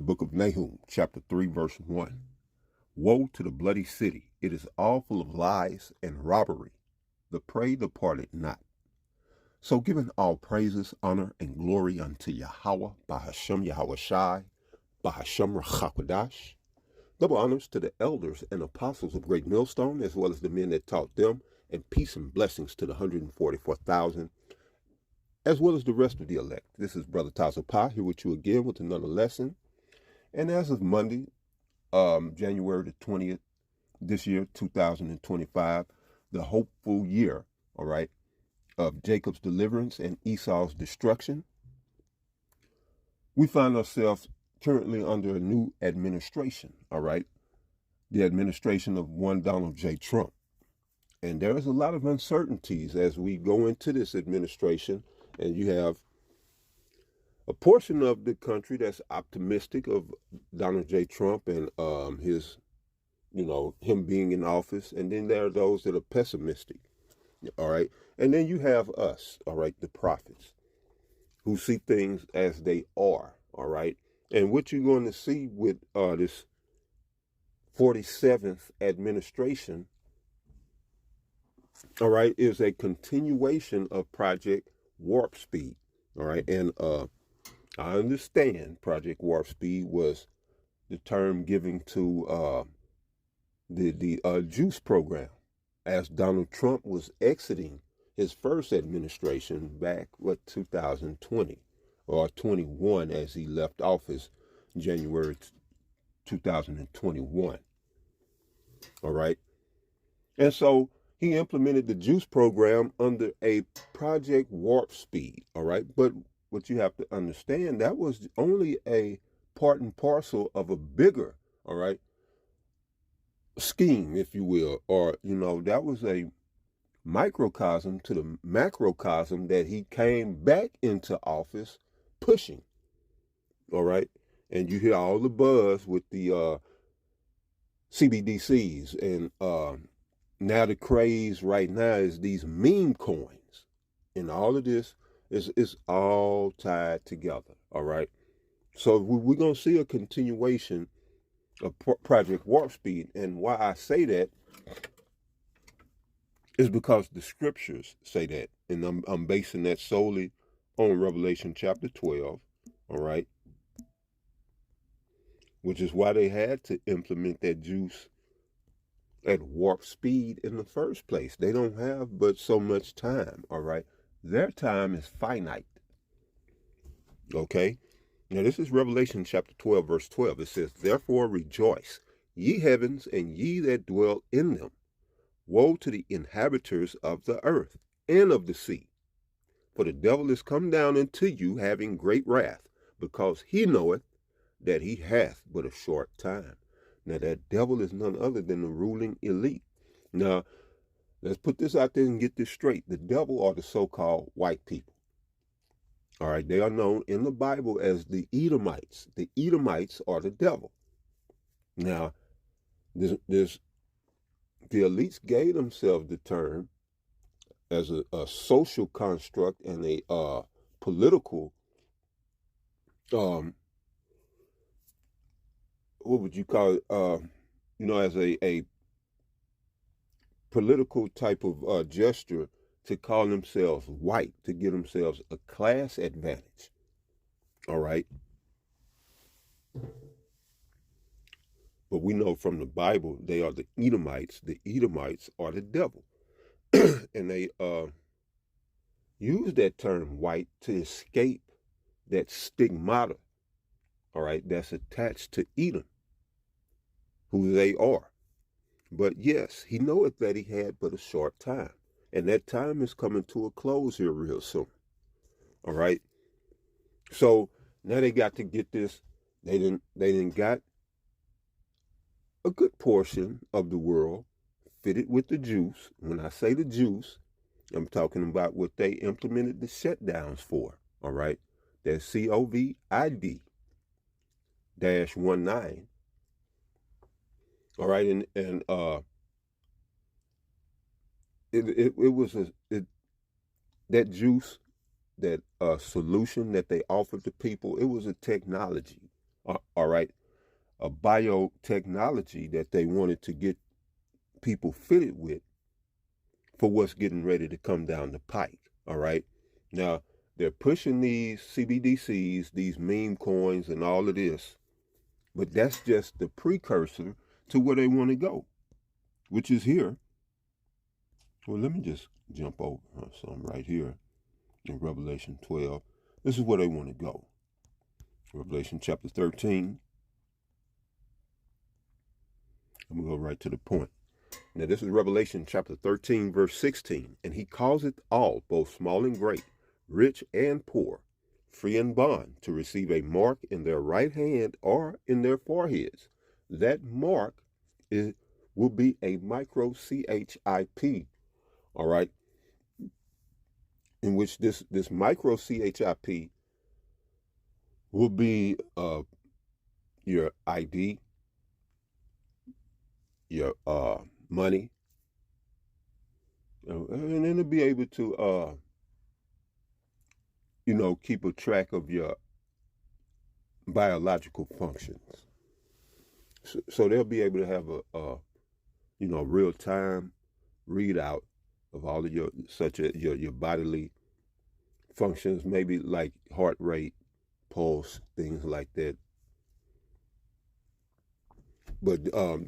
book of Nahum, chapter 3, verse 1. Woe to the bloody city! It is all full of lies and robbery. The prey departed not. So giving all praises, honor, and glory unto Yahweh, Bahashem Yahweh Shai, Bahashem Rachakwadash. Double honors to the elders and apostles of Great Millstone, as well as the men that taught them, and peace and blessings to the 144,000, as well as the rest of the elect. This is Brother Tazo Pa here with you again with another lesson. And as of Monday, January the 20th, this year, 2025, the hopeful year, all right, of Jacob's deliverance and Esau's destruction, we find ourselves currently under a new administration, all right, the administration of one Donald J. Trump. And there is a lot of uncertainties as we go into this administration, and you have a portion of the country that's optimistic of Donald J. Trump and his, him being in office. And then there are those that are pessimistic. All right. And then you have us, all right, the prophets, who see things as they are. All right. And what you're going to see with this 47th administration, all right, is a continuation of Project Warp Speed. All right. And I understand Project Warp Speed was the term given to the Juice program as Donald Trump was exiting his first administration back, 2020 or 21, as he left office January 2021. All right. And so he implemented the Juice program under a Project Warp Speed. All right. But what you have to understand, that was only a part and parcel of a bigger, all right, scheme, if you will, or, that was a microcosm to the macrocosm that he came back into office pushing, all right? And you hear all the buzz with the CBDCs, and now the craze right now is these meme coins, and all of this is all tied together, all right? So we're going to see a continuation of Project Warp Speed. And why I say that is because the scriptures say that. And I'm basing that solely on Revelation chapter 12, all right? Which is why they had to implement that juice at warp speed in the first place. They don't have but so much time, all right? Their time is finite. Okay? Now this is Revelation chapter 12, verse 12. It says, "Therefore rejoice, ye heavens, and ye that dwell in them. Woe to the inhabitants of the earth and of the sea. For the devil is come down unto you, having great wrath, because he knoweth that he hath but a short time." Now that devil is none other than the ruling elite. Now, let's put this out there and get this straight. The devil are the so-called white people. All right, they are known in the Bible as the Edomites. The Edomites are the devil. Now, the elites gave themselves the term as a social construct and a political, what would you call it? As a political type of gesture, to call themselves white, to give themselves a class advantage. All right. But we know from the Bible, they are the Edomites. The Edomites are the devil. And they use that term white to escape that stigmata, all right, that's attached to Edom, who they are. But yes, he knoweth that he had but a short time. And that time is coming to a close here real soon. All right. So now they got to get this. They didn't got a good portion of the world fitted with the juice. When I say the juice, I'm talking about what they implemented the shutdowns for. All right. That's COVID-19. All right. And it was that juice, that solution that they offered to people. It was a technology, All right, a biotechnology that they wanted to get people fitted with for what's getting ready to come down the pike. All right, now they're pushing these CBDCs, these meme coins, and all of this, but that's just the precursor to where they want to go, which is here. Well, let me just jump over some right here in Revelation 12. This is where they want to go. Revelation chapter 13. I'm going to go right to the point. Now, this is Revelation chapter 13, verse 16. And he causeth all, both small and great, rich and poor, free and bond, to receive a mark in their right hand or in their foreheads. That mark will be a micro CHIP, all right, in which this micro CHIP will be your ID, your money, and then to be able to keep a track of your biological functions. So they'll be able to have a real time readout of all of your your bodily functions, maybe like heart rate, pulse, things like that. But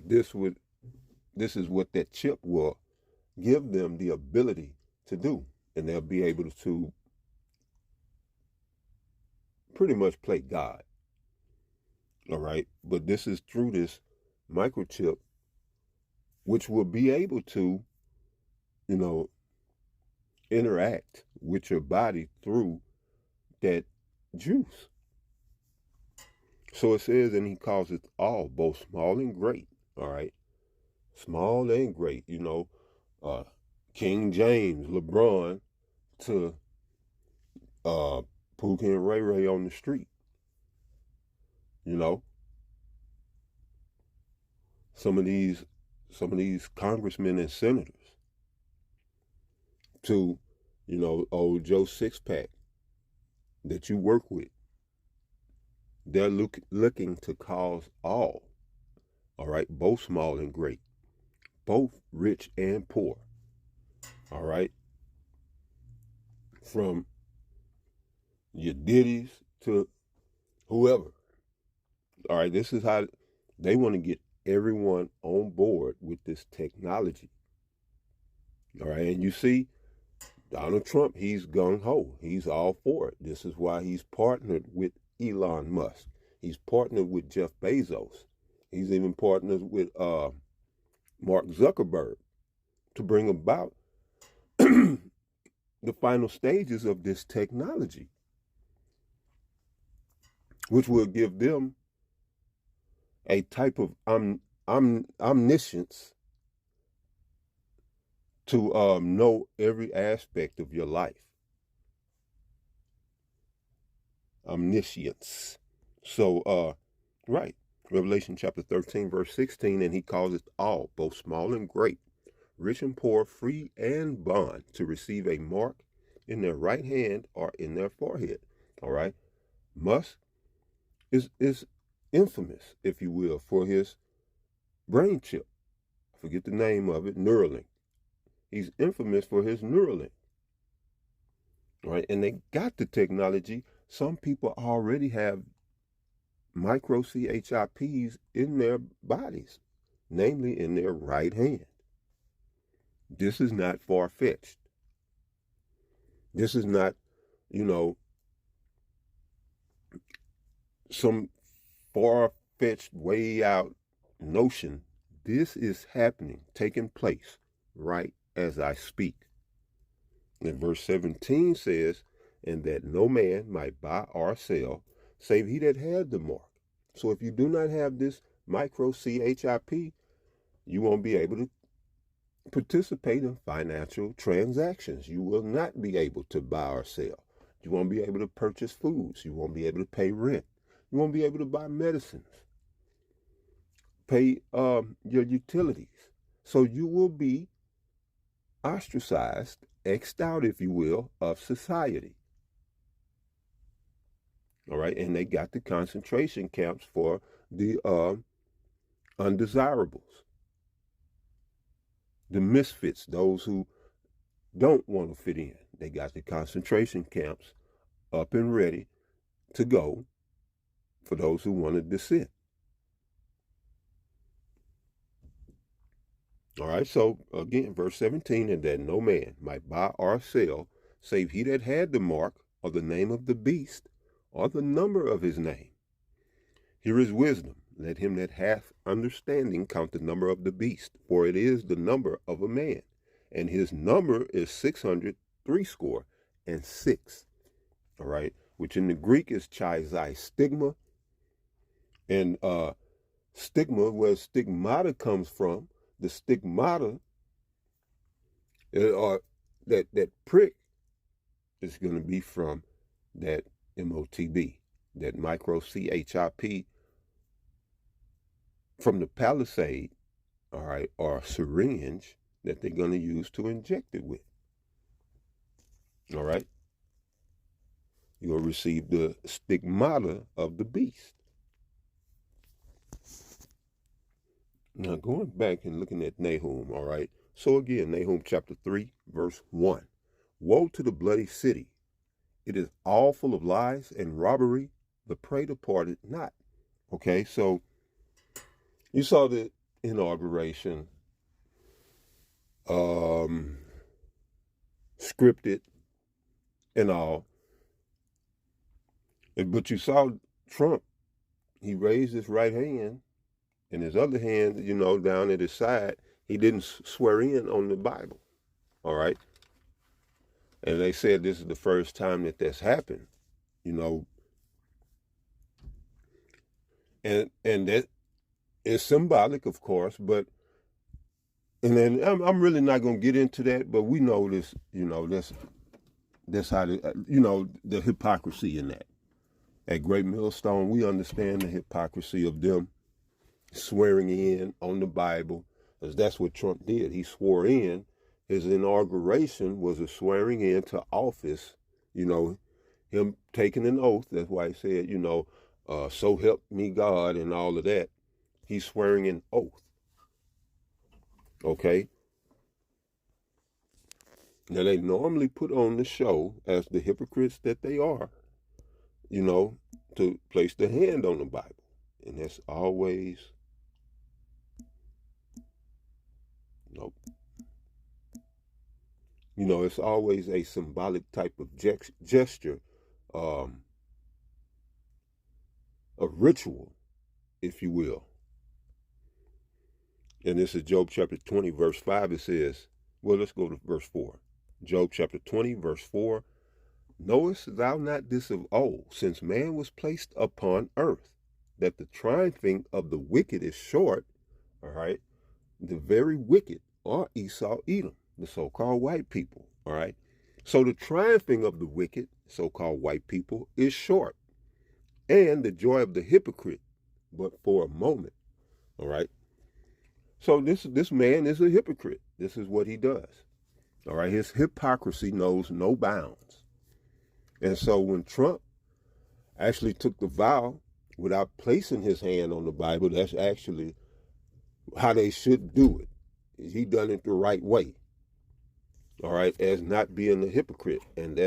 this is what that chip will give them the ability to do, and they'll be able to pretty much play God. All right, but this is through this microchip, which will be able to, interact with your body through that juice. So it says, and he calls it all, both small and great. All right, small and great. King James, LeBron, to Pookie and Ray Ray on the street. Some of these congressmen and senators, to old Joe Sixpack that you work with. They're looking to cause all right, both small and great, both rich and poor, all right, from your Diddy's to whoever. All right, this is how they want to get everyone on board with this technology. All right, and you see, Donald Trump, he's gung-ho. He's all for it. This is why he's partnered with Elon Musk. He's partnered with Jeff Bezos. He's even partnered with Mark Zuckerberg to bring about the final stages of this technology, which will give them a type of omniscience to know every aspect of your life. Omniscience. So, right. Revelation chapter 13, verse 16, and he calls it all, both small and great, rich and poor, free and bond, to receive a mark in their right hand or in their forehead. All right. Musk is infamous, if you will, for his brain chip. I forget the name of it, Neuralink. He's infamous for his Neuralink. Right? And they got the technology. Some people already have micro CHIPs in their bodies, namely in their right hand. This is not far-fetched. This is not, some far-fetched, way out notion. This is happening, taking place right as I speak. And verse 17 says, and that no man might buy or sell, save he that had the mark. So if you do not have this micro CHIP, you won't be able to participate in financial transactions. You will not be able to buy or sell. You won't be able to purchase foods. You won't be able to pay rent. You won't be able to buy medicines, pay your utilities. So you will be ostracized, X'd out, if you will, of society. All right. And they got the concentration camps for the undesirables, the misfits, those who don't want to fit in. They got the concentration camps up and ready to go for those who want to dissent. All right, so again, verse 17, and that no man might buy or sell, save he that had the mark or the name of the beast or the number of his name. Here is wisdom. Let him that hath understanding count the number of the beast, for it is the number of a man, and his number is 666. All right, which in the Greek is chizai stigma, and stigma, where stigmata comes from. The stigmata, or that prick, is going to be from that MOTB, that microchip, from the palisade, all right, or syringe that they're going to use to inject it with. All right, you'll receive the stigmata of the beast. Now, going back and looking at Nahum, all right. So again, Nahum chapter 3, verse 1. Woe to the bloody city. It is all full of lies and robbery. The prey departed not. Okay, so you saw the inauguration, scripted and all. But you saw Trump, he raised his right hand, and his other hand, down at his side, he didn't swear in on the Bible. All right. And they said this is the first time that that's happened, and that is symbolic, of course, and then I'm really not going to get into that, but we know this, that's how, the hypocrisy in that. At Great Millstone, we understand the hypocrisy of them swearing in on the Bible, because that's what Trump did. He swore in. His inauguration was a swearing in to office, him taking an oath. That's why he said, so help me God and all of that. He's swearing an oath. Okay? Now, they normally put on the show, as the hypocrites that they are, to place the hand on the Bible. And that's always, nope. It's always a symbolic type of gesture, a ritual, if you will. And this is Job chapter 20, verse 5. It says, well, let's go to verse 4. Job chapter 20, verse 4. Knowest thou not this of old, since man was placed upon earth, that the triumphing of the wicked is short? All right. The very wicked are Esau, Edom, the so-called white people. All right. So the triumphing of the wicked, so-called white people, is short, and the joy of the hypocrite but for a moment. All right. So this man is a hypocrite. This is what he does. All right. His hypocrisy knows no bounds. And so when Trump actually took the vow without placing his hand on the Bible, that's actually how they should do it. He done it the right way. All right, as not being a hypocrite. And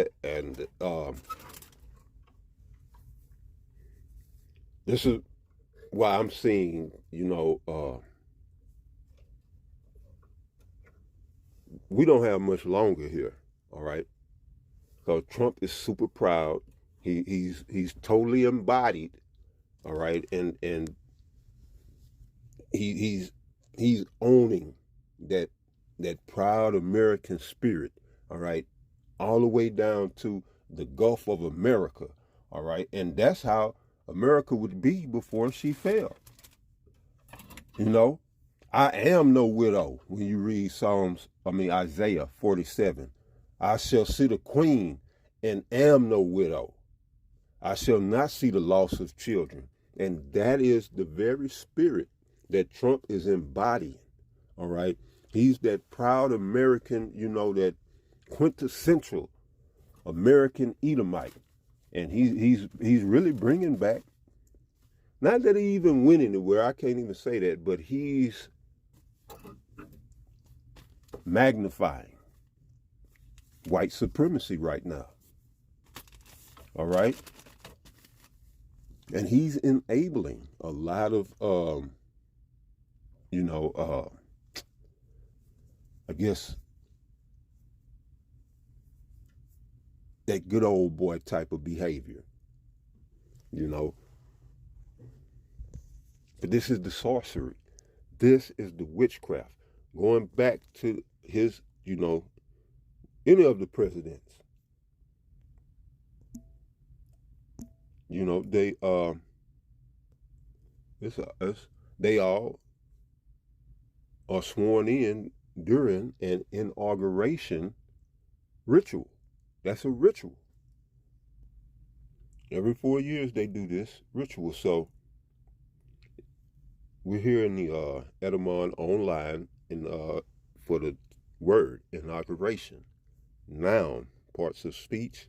this is why I'm seeing, we don't have much longer here. All right. So Trump is super proud. He's totally embodied, all right, and he's owning that proud American spirit, all right, all the way down to the Gulf of America, all right, and that's how America would be before she fell. I am no widow. When you read Isaiah 47. I shall see the queen and am no widow. I shall not see the loss of children. And that is the very spirit that Trump is embodying. All right. He's that proud American, that quintessential American Edomite. And he's really bringing back, not that he even went anywhere, I can't even say that, but he's magnifying white supremacy right now. All right? And he's enabling a lot of, I guess, that good old boy type of behavior, But this is the sorcery. This is the witchcraft. Going back to his, any of the presidents. They all are sworn in during an inauguration ritual. That's a ritual. Every 4 years they do this ritual. So we're here in the Edamon online for the word inauguration. Noun, part of speech,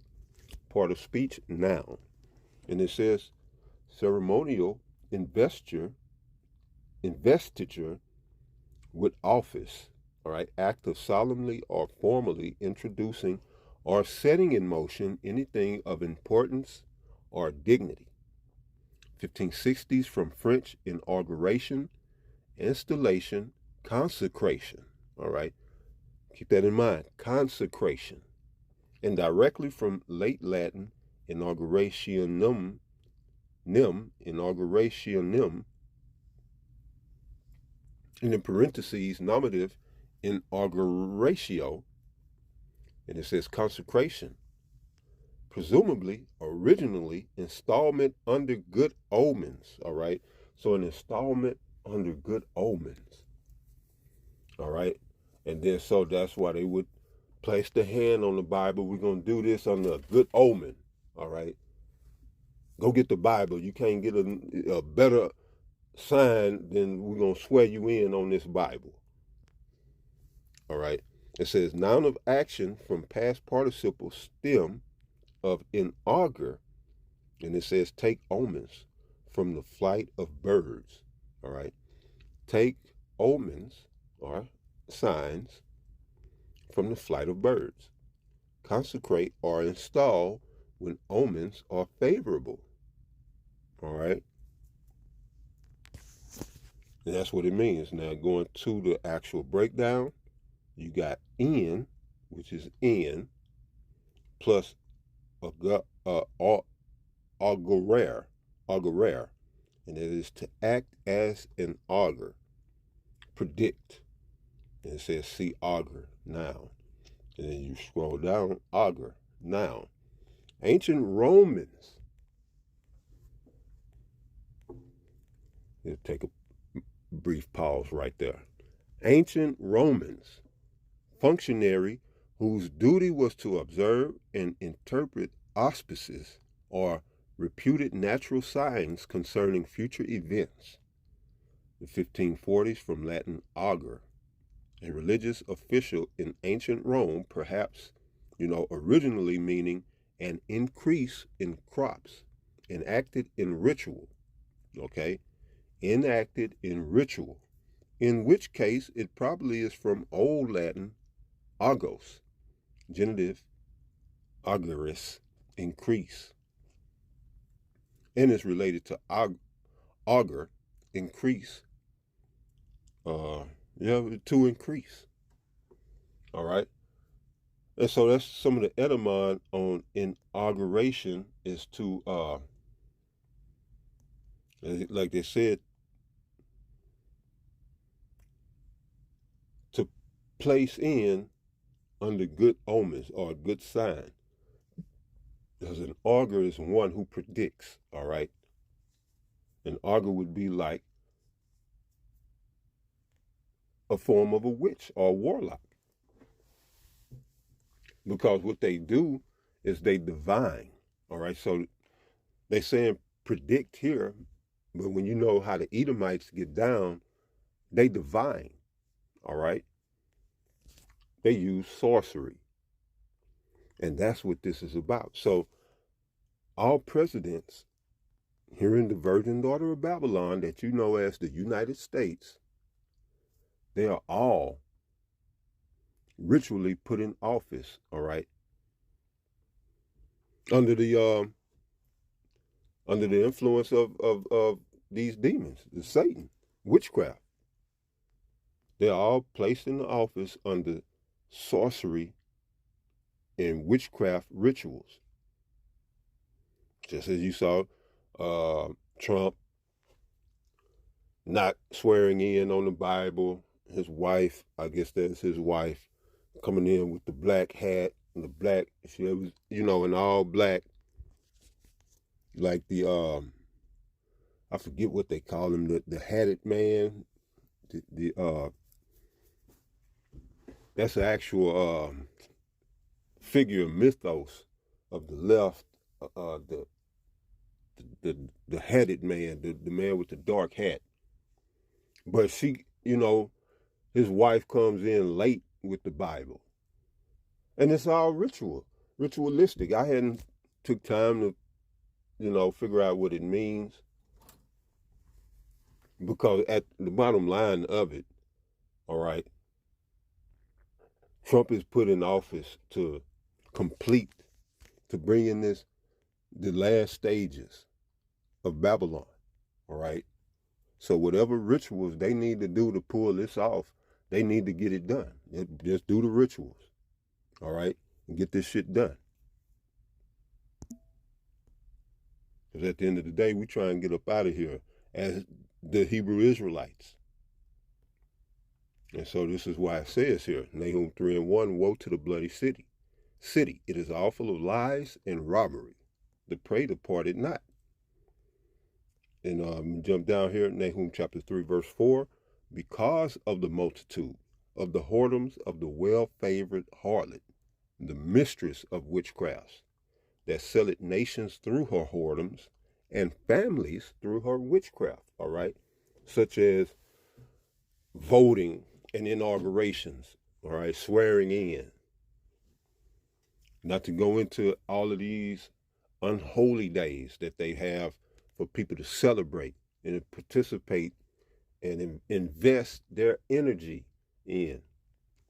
noun. And it says ceremonial investiture with office. All right, act of solemnly or formally introducing or setting in motion anything of importance or dignity. 1560s from French inauguration, installation, consecration. All right, keep that in mind, consecration. And directly from late Latin inaugurationem, inaugurationem, and in parentheses, nominative inauguratio, and it says consecration. Presumably, originally, installment under good omens, all right? So an installment under good omens, all right? And then so that's why they would place the hand on the Bible. We're going to do this under a good omen, all right? Go get the Bible. You can't get a better sign than we're going to swear you in on this Bible, all right? It says noun of action from past participle stem of inaugur, and it says take omens from the flight of birds, all right? Take omens or signs from the flight of birds. Consecrate or install when omens are favorable, all right? And that's what it means. Now going to the actual breakdown, you got in, which is in, plus augurare, and it is to act as an augur, predict. And it says see augur, noun. And then you scroll down, augur, noun. Ancient Romans. Let's take a brief pause right there. Ancient Romans, functionary whose duty was to observe and interpret auspices or reputed natural signs concerning future events. The 1540s from Latin augur, a religious official in ancient Rome, perhaps, originally meaning an increase in crops, enacted in ritual, okay? Enacted in ritual, in which case it probably is from Old Latin augos, genitive auguris, increase, and is related to augur, increase, to increase, all right? And so that's some of the etymon on inauguration is to, like they said, to place in under good omens or a good sign. Because an augur is one who predicts, all right? An augur would be like a form of a witch or a warlock. Because what they do is they divine, all right? So they're saying predict here, but when you know how the Edomites get down, they divine, all right? They use sorcery. And that's what this is about. So all presidents here in the Virgin Daughter of Babylon that you know as the United States, they are all ritually put in office, all right, under the influence of these demons, the Satan, witchcraft. They're all placed in the office under sorcery and witchcraft rituals. Just as you saw Trump not swearing in on the Bible, his wife, I guess that's his wife, coming in with the black hat and the black, she was, you know, in all black, like the I forget what they call him, the hatted man, that's an actual figure of mythos of the left, the hatted man, the man with the dark hat. But she, you know, his wife comes in late with the Bible. And it's all ritualistic. I hadn't took time to, you know, figure out what it means. Because at the bottom line of it, all right, Trump is put in office to complete, to bring in the last stages of Babylon, all right? So whatever rituals they need to do to pull this off, they need to get it done. Just do the rituals, all right, and get this shit done. Because at the end of the day, we try and get up out of here as the Hebrew Israelites. And so this is why it says here, Nahum 3:1, woe to the bloody city. City, it is all full of lies and robbery. The prey departed not. And jump down here, Nahum chapter 3, verse 4. Because of the multitude of the whoredoms of the well-favored harlot, the mistress of witchcrafts, that selleth nations through her whoredoms and families through her witchcraft, all right? Such as voting and inaugurations, all right, swearing in. Not to go into all of these unholy days that they have for people to celebrate and participate and invest their energy in,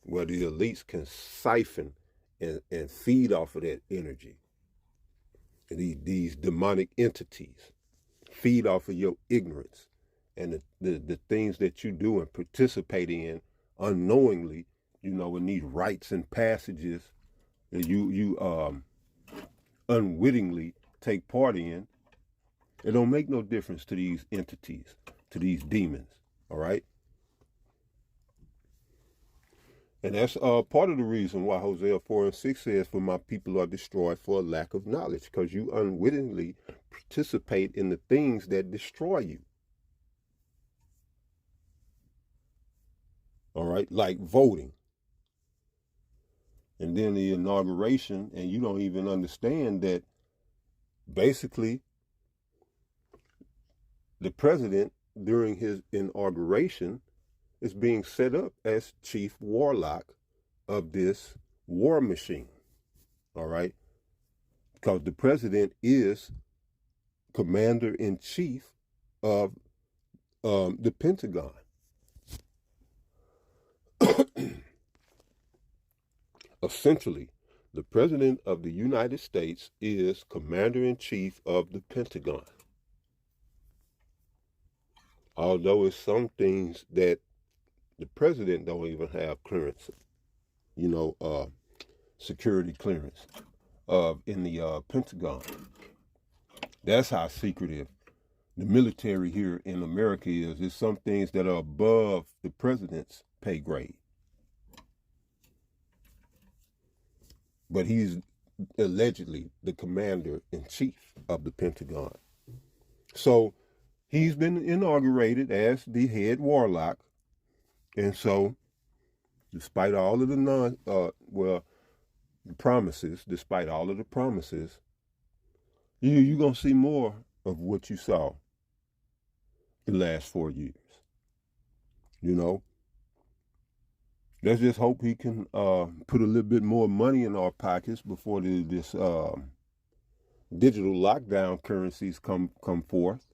where the elites can siphon and feed off of that energy. And these demonic entities feed off of your ignorance and the things that you do and participate in unknowingly, you know, in these rites and passages that you unwittingly take part in. It don't make no difference to these entities, to these demons, all right? And that's part of the reason why Hosea 4:6 says, for my people are destroyed for a lack of knowledge, because you unwittingly participate in the things that destroy you. All right, like voting. And then the inauguration, and you don't even understand that basically the president during his inauguration is being set up as chief warlock of this war machine, all right? Because the president is commander-in-chief of the Pentagon. Essentially, the president of the United States is commander-in-chief of the Pentagon. Although it's some things that the president don't even have clearance, you know, security clearance in the Pentagon. That's how secretive the military here in America is. There's some things that are above the president's pay grade. But he's allegedly the commander-in-chief of the Pentagon. So he's been inaugurated as the head warlock. And so, despite all of the promises, despite all of the promises, you're going to see more of what you saw the last 4 years. You know, let's just hope he can put a little bit more money in our pockets before this digital lockdown currencies come forth.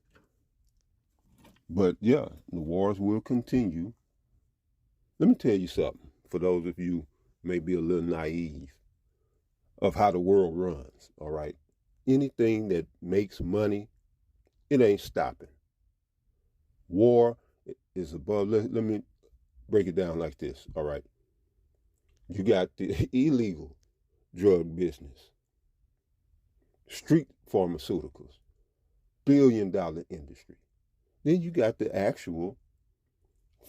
But yeah, the wars will continue. Let me tell you something, for those of you may be a little naive of how the world runs, all right? Anything that makes money, it ain't stopping. War is above, let me break it down like this, all right? You got the illegal drug business, street pharmaceuticals, $1 billion industry. Then you got the actual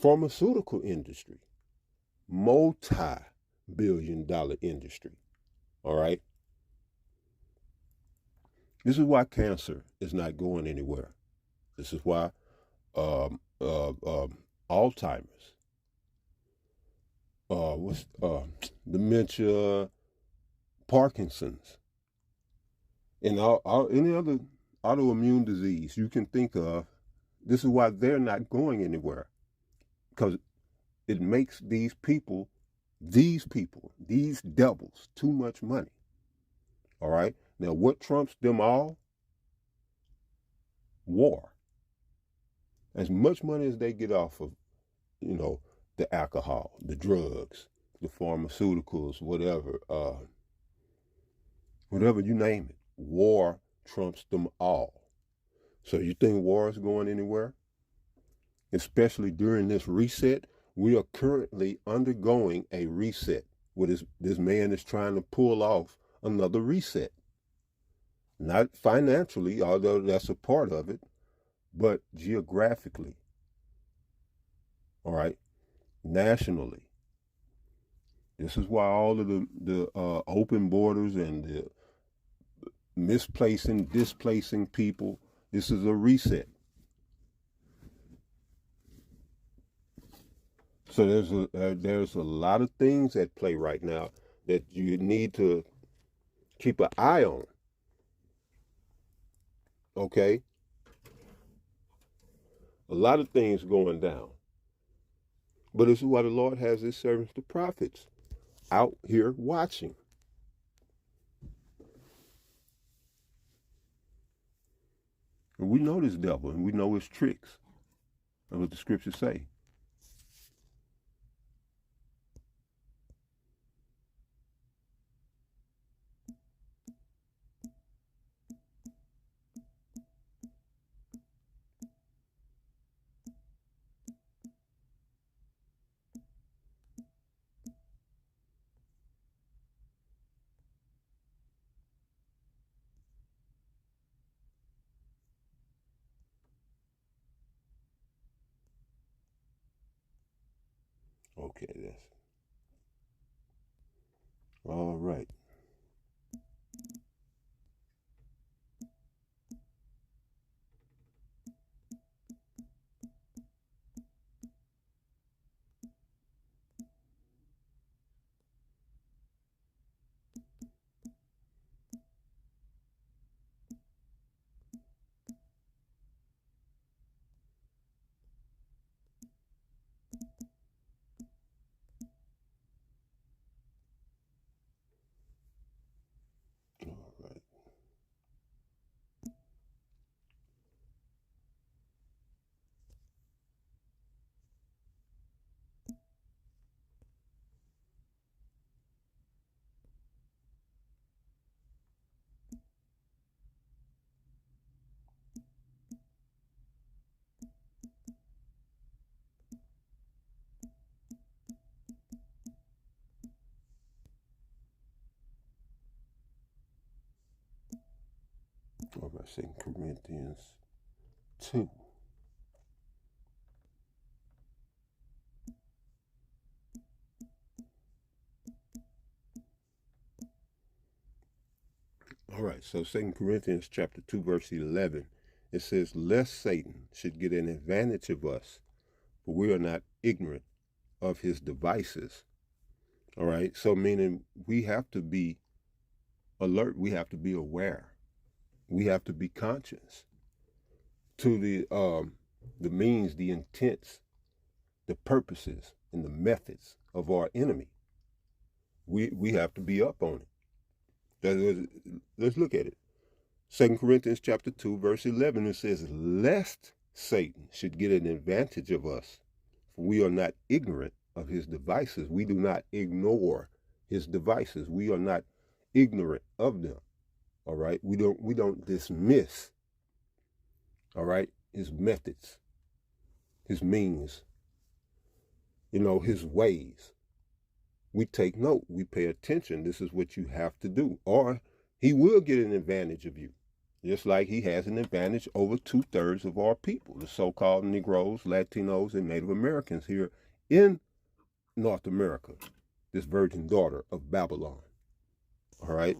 pharmaceutical industry, multi-billion-dollar industry, all right? This is why cancer is not going anywhere. This is why Alzheimer's, dementia, Parkinson's, and any other autoimmune disease you can think of. This is why they're not going anywhere, because it makes these devils, too much money. All right. Now, what trumps them all? War. As much money as they get off of, the alcohol, the drugs, the pharmaceuticals, whatever you name it, war trumps them all. So you think war is going anywhere? Especially during this reset, we are currently undergoing a reset. What is this man is trying to pull off another reset? Not financially, although that's a part of it, but geographically. All right, nationally. This is why all of the open borders and the displacing people. This is a reset. So there's a lot of things at play right now that you need to keep an eye on. Okay, a lot of things going down. But this is why the Lord has his servants, the prophets, out here watching. And we know this devil, and we know his tricks. That's what the scriptures say. Okay, that's all right. All right. All right, 2 Corinthians 2. All right, so 2 Corinthians chapter 2, verse 11, it says, lest Satan should get an advantage of us, for we are not ignorant of his devices. All right, so meaning we have to be alert, we have to be aware, we have to be conscious to the means, the intents, the purposes, and the methods of our enemy. We have to be up on it. Let's look at it. 2 Corinthians chapter 2, verse 11, it says, lest Satan should get an advantage of us, for we are not ignorant of his devices. We do not ignore his devices. We are not ignorant of them. All right. We don't dismiss, all right, his methods, his means, his ways. We take note. We pay attention. This is what you have to do. Or he will get an advantage of you. Just like he has an advantage over 2/3 of our people, the so-called Negroes, Latinos, and Native Americans here in North America, this virgin daughter of Babylon. All right?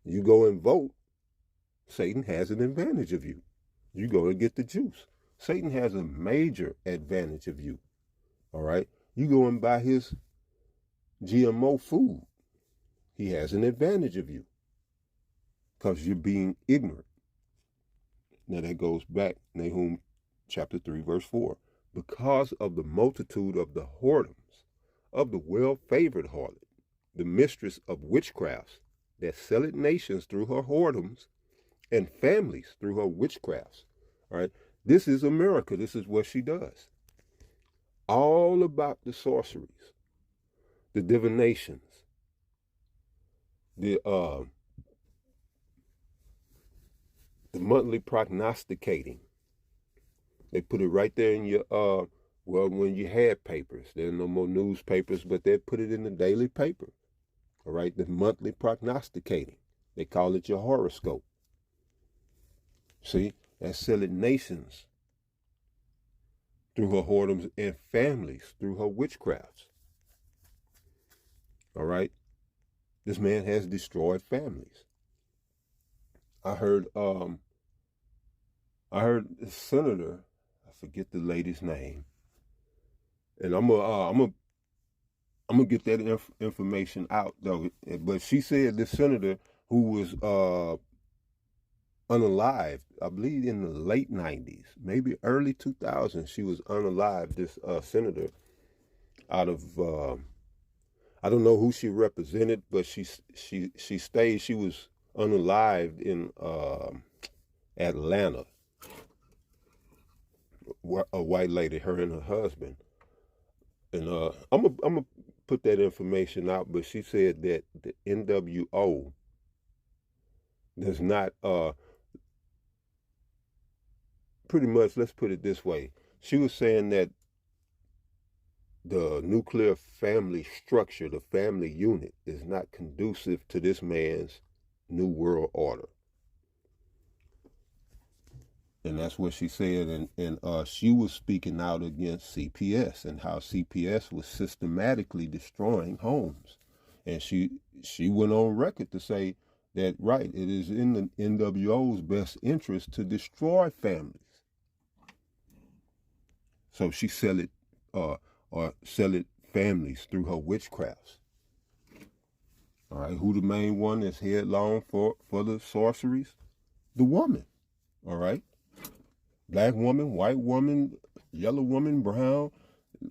You go and vote, Satan has an advantage of you. You go and get the juice. Satan has a major advantage of you. All right? You go and buy his GMO food. He has an advantage of you because you're being ignorant. Now that goes back, Nahum chapter 3, verse 4. Because of the multitude of the whoredoms of the well-favored harlot, the mistress of witchcrafts, that selleth nations through her whoredoms and families through her witchcrafts. All right. This is America. This is what she does. All about the sorceries, the divinations, the monthly prognosticating. They put it right there in your well, when you had papers, there are no more newspapers, but they put it in the daily paper. All right, the monthly prognosticating. They call it your horoscope. See, that's selling nations through her whoredoms and families through her witchcrafts. All right, this man has destroyed families. I heard a senator, I forget the lady's name, and I'm gonna get that information out though. But she said this senator who was unalived, I believe in the late 90s, maybe early 2000s, she was unalived. This senator out of I don't know who she represented, but she stayed. She was unalived in Atlanta. A white lady, her and her husband. And I'm gonna put that information out, but she said that the NWO does not pretty much, let's put it this way. She was saying that the nuclear family structure, the family unit, is not conducive to this man's new world order. And that's what she said. And she was speaking out against CPS and how CPS was systematically destroying homes. And she went on record to say that, right, it is in the NWO's best interest to destroy families. So she sell it families through her witchcrafts. All right, who the main one that's headlong for the sorceries? The woman. All right. Black woman, white woman, yellow woman, brown,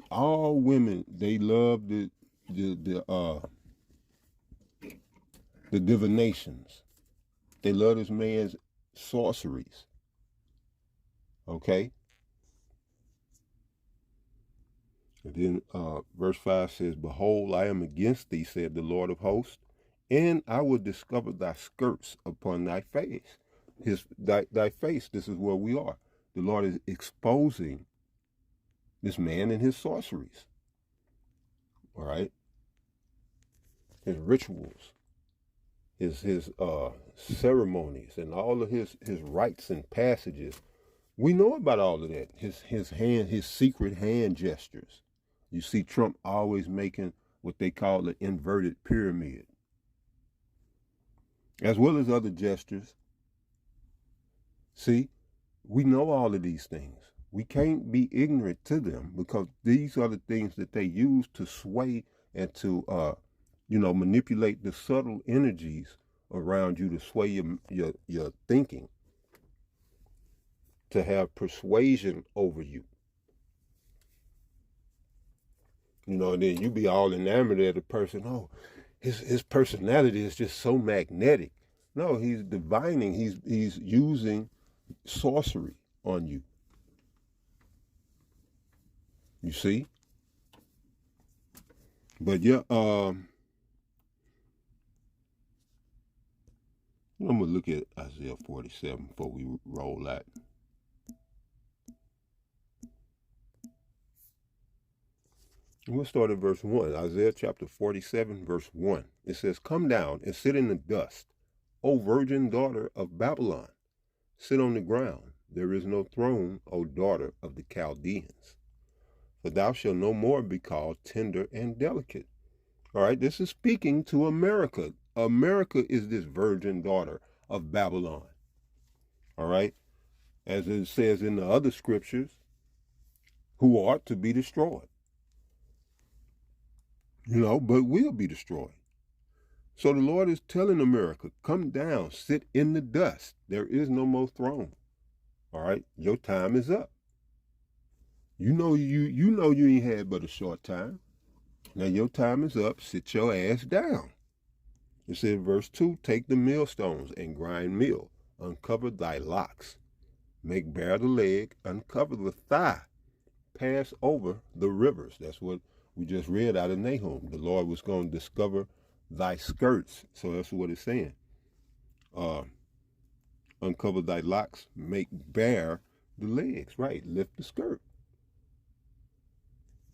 all women, they love the divinations. They love this man's sorceries. Okay? And then verse 5 says, behold, I am against thee, said the Lord of hosts, and I will discover thy skirts upon thy face. Thy face, this is where we are. The Lord is exposing this man and his sorceries. All right? His rituals, his ceremonies, and all of his rites and passages. We know about all of that. His secret hand gestures. You see Trump always making what they call the inverted pyramid, as well as other gestures. See, we know all of these things. We can't be ignorant to them because these are the things that they use to sway and to, manipulate the subtle energies around you to sway your thinking, to have persuasion over you. And then you be all enamored of the person. Oh, his personality is just so magnetic. No, he's divining. He's using sorcery on you. You see? But yeah, I'm gonna look at Isaiah 47 before we roll that. We'll start at verse 1. Isaiah chapter 47, verse 1. It says, "Come down and sit in the dust, O virgin daughter of Babylon. Sit on the ground. There is no throne, O daughter of the Chaldeans. For thou shalt no more be called tender and delicate." All right, this is speaking to America. America is this virgin daughter of Babylon. All right, as it says in the other scriptures, who ought to be destroyed. But will be destroyed. So the Lord is telling America, come down, sit in the dust. There is no more throne. All right, your time is up. You know you ain't had but a short time. Now your time is up. Sit your ass down. It says, verse 2, "Take the millstones and grind meal. Uncover thy locks. Make bare the leg. Uncover the thigh. Pass over the rivers." That's what we just read out of Nahum. The Lord was going to discover thy skirts. So that's what it's saying. Uncover thy locks, make bare the legs. Right, lift the skirt.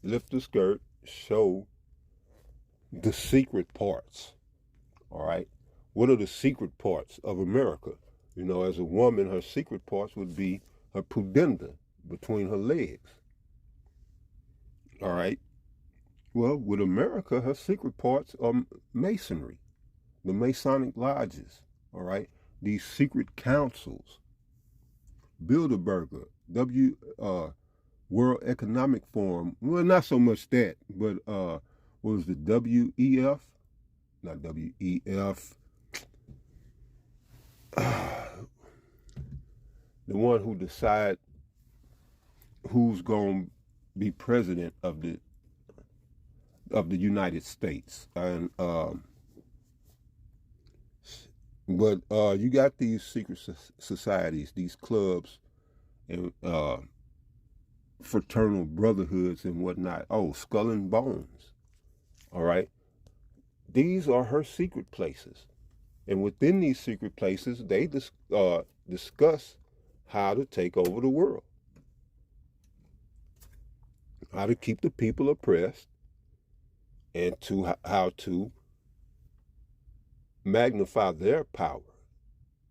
Lift the skirt, show the secret parts. All right, what are the secret parts of America? As a woman, her secret parts would be her pudenda between her legs. All right. Well, with America, her secret parts are masonry, the Masonic lodges, all right? These secret councils, Bilderberger, World Economic Forum. Well, not so much that, but what was the WEF? Not WEF. The one who decide who's going to be president of the United States. And but you got these secret societies, these clubs, and fraternal brotherhoods and whatnot. Oh, Skull and Bones. All right. These are her secret places. And within these secret places, they discuss how to take over the world, how to keep the people oppressed, and how to magnify their power,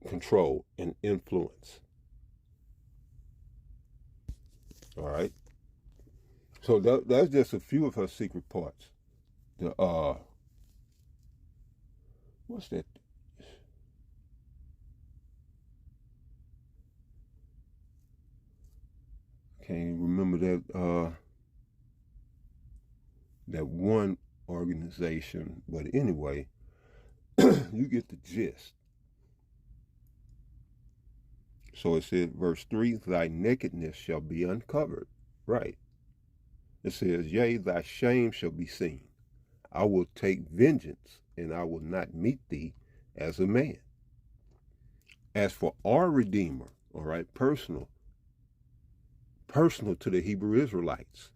control, and influence. All right. So that's just a few of her secret parts. What's that? Can't remember that one organization, but anyway, you get the gist. So it says, verse 3, "Thy nakedness shall be uncovered." Right. It says, "Yea, thy shame shall be seen. I will take vengeance, and I will not meet thee as a man." As for our Redeemer, all right, personal to the Hebrew Israelites.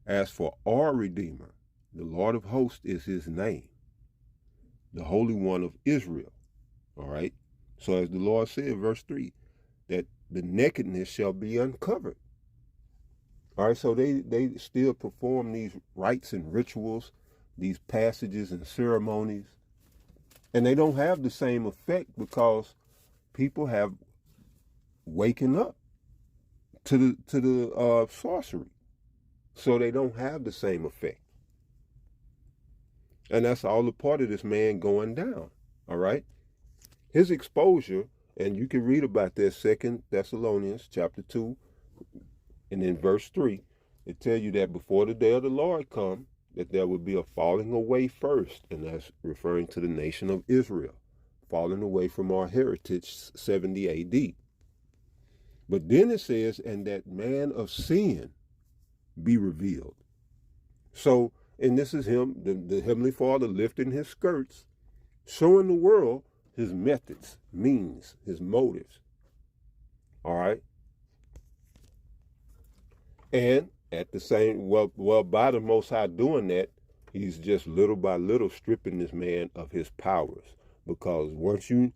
As for our Redeemer, the Lord of hosts is his name, the Holy One of Israel. All right. So as the Lord said, verse 3, that the nakedness shall be uncovered. All right. So they still perform these rites and rituals, these passages and ceremonies, and they don't have the same effect because people have waken up to the sorcery. So they don't have the same effect. And that's all a part of this man going down. All right. His exposure, and you can read about that 2 Thessalonians chapter 2, and in verse 3, it tells you that before the day of the Lord come, that there will be a falling away first, and that's referring to the nation of Israel, falling away from our heritage 70 AD. But then it says, "And that man of sin be revealed." So, and this is him, the Heavenly Father lifting his skirts, showing the world his methods, means, his motives. All right. And at the same, well, by the Most High doing that, he's just little by little stripping this man of his powers. Because once you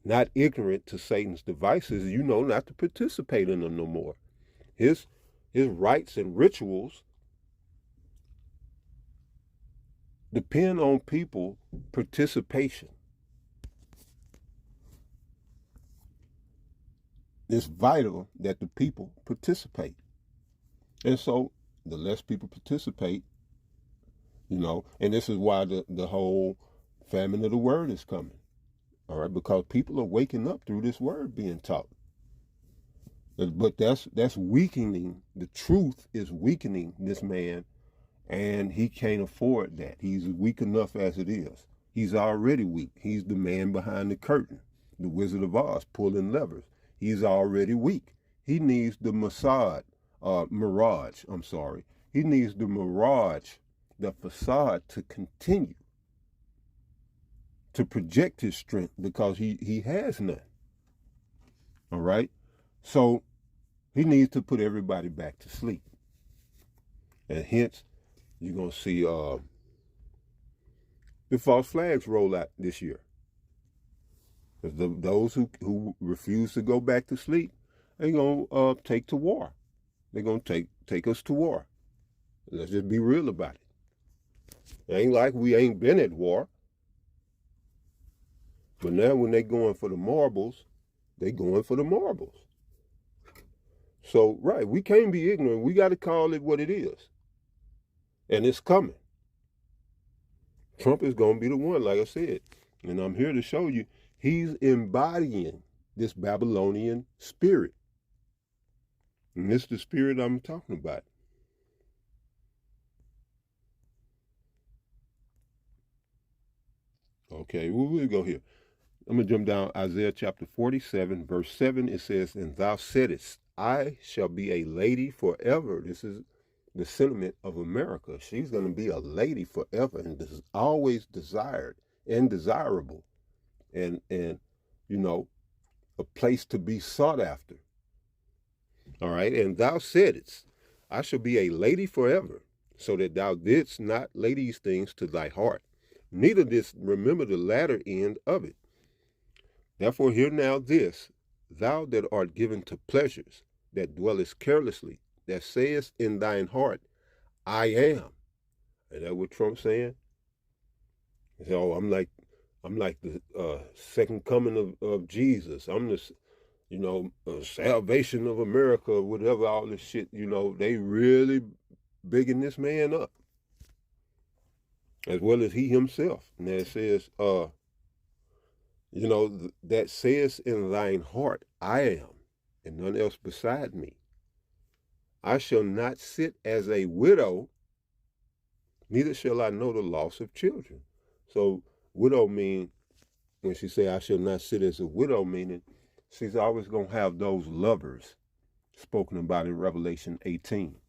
not ignorant to Satan's devices, you know not to participate in them no more. His rites and rituals depend on people participation. It's vital that the people participate. And so the less people participate, and this is why the whole famine of the word is coming. All right, because people are waking up through this word being taught. But that's weakening. The truth is weakening this man, and he can't afford that. He's weak enough as it is. He's already weak. He's the man behind the curtain, the Wizard of Oz pulling levers. He's already weak. He needs the mirage. He needs the mirage, the facade to continue to project his strength, because he has none. All right? So he needs to put everybody back to sleep. And hence, you're going to see the false flags roll out this year. Those who refuse to go back to sleep, they're going to take to war. They're going to take us to war. Let's just be real about it. It ain't like we ain't been at war. But now when they going for the marbles, they going for the marbles. So, right, we can't be ignorant. We got to call it what it is. And it's coming. Trump is going to be the one, like I said. And I'm here to show you, he's embodying this Babylonian spirit. And this is the spirit I'm talking about. Okay, we'll go here. I'm going to jump down Isaiah chapter 47, verse 7. It says, "And thou saidest, I shall be a lady forever." This is the sentiment of America. She's going to be a lady forever, and this is always desired and desirable, and a place to be sought after. All right, "And thou saidest, I shall be a lady forever, so that thou didst not lay these things to thy heart, neither didst remember the latter end of it. Therefore hear now this, thou that art given to pleasures, that dwellest carelessly, that sayest in thine heart, I am." Is that what Trump's saying? He said, "Oh, I'm like the second coming of Jesus. I'm the salvation of America," whatever, all this shit. They really bigging this man up, as well as he himself. And it says, that says in thine heart, I am, and none else beside me. I shall not sit as a widow, neither shall I know the loss of children. So widow mean, when she say I shall not sit as a widow, meaning she's always going to have those lovers spoken about in Revelation 18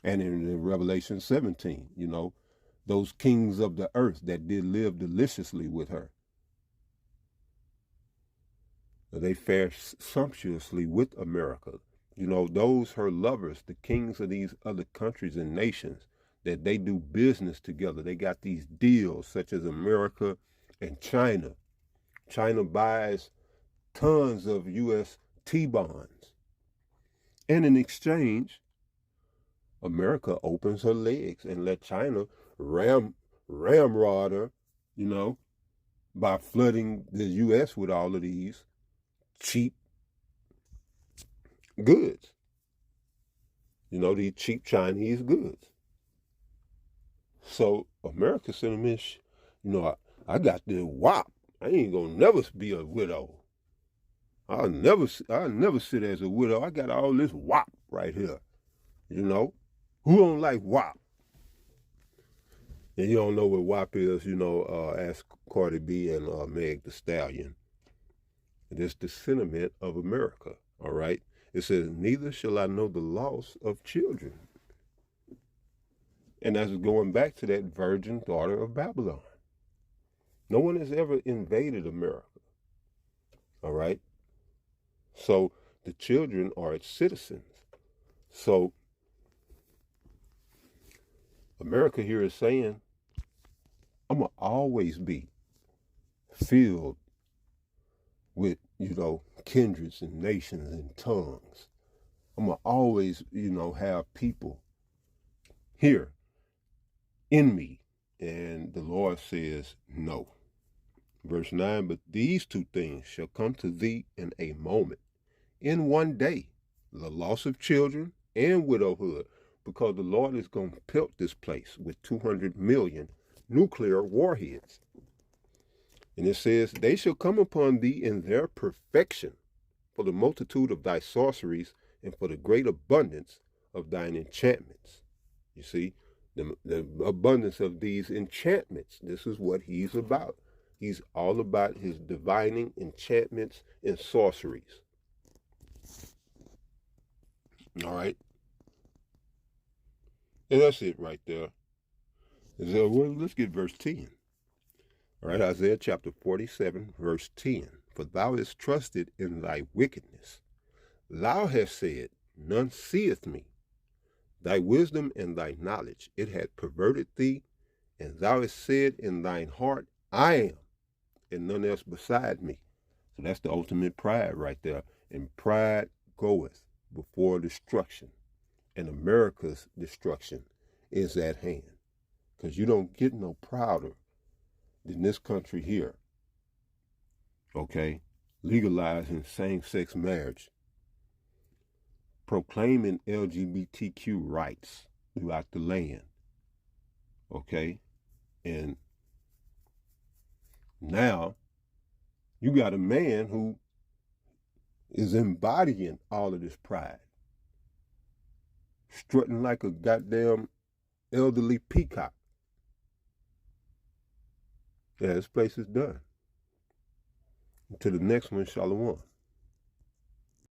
and in Revelation 17, those kings of the earth that did live deliciously with her. They fare sumptuously with America. Those her lovers, the kings of these other countries and nations, that they do business together. They got these deals such as America and China. China buys tons of U.S. T-bonds. And in exchange, America opens her legs and let China ramrod her, by flooding the U.S. with all of these cheap goods. These cheap Chinese goods. So America sent them in, I got this wop. I ain't gonna never be a widow. I'll never sit as a widow. I got all this wop right here. Who don't like wop? And you don't know what WAP is, ask Cardi B and Meg Thee Stallion. And it's the sentiment of America, all right? It says, neither shall I know the loss of children. And that's going back to that virgin daughter of Babylon. No one has ever invaded America. All right. So the children are its citizens. So America here is saying, I'm going to always be filled with, kindreds and nations and tongues. I'm going to always, have people here in me. And the Lord says, no. Verse 9, but these two things shall come to thee in a moment, in one day, the loss of children and widowhood, because the Lord is going to pelt this place with 200 million nuclear warheads. And it says, they shall come upon thee in their perfection, for the multitude of thy sorceries and for the great abundance of thine enchantments. You see, the abundance of these enchantments, this is what he's about. He's all about his divining enchantments and sorceries. All right. And that's it right there. So, well, let's get verse 10. All right, Isaiah chapter 47, verse 10. For thou hast trusted in thy wickedness. Thou hast said, none seeth me. Thy wisdom and thy knowledge, it hath perverted thee, and thou hast said in thine heart, I am, and none else beside me. So that's the ultimate pride right there. And pride goeth before destruction. And America's destruction is at hand. Because you don't get no prouder than this country here. Okay? Legalizing same-sex marriage. Proclaiming LGBTQ rights throughout the land. Okay? And now you got a man who is embodying all of this pride. Strutting like a goddamn elderly peacock. Yeah, this place is done. To the next one, Shalom.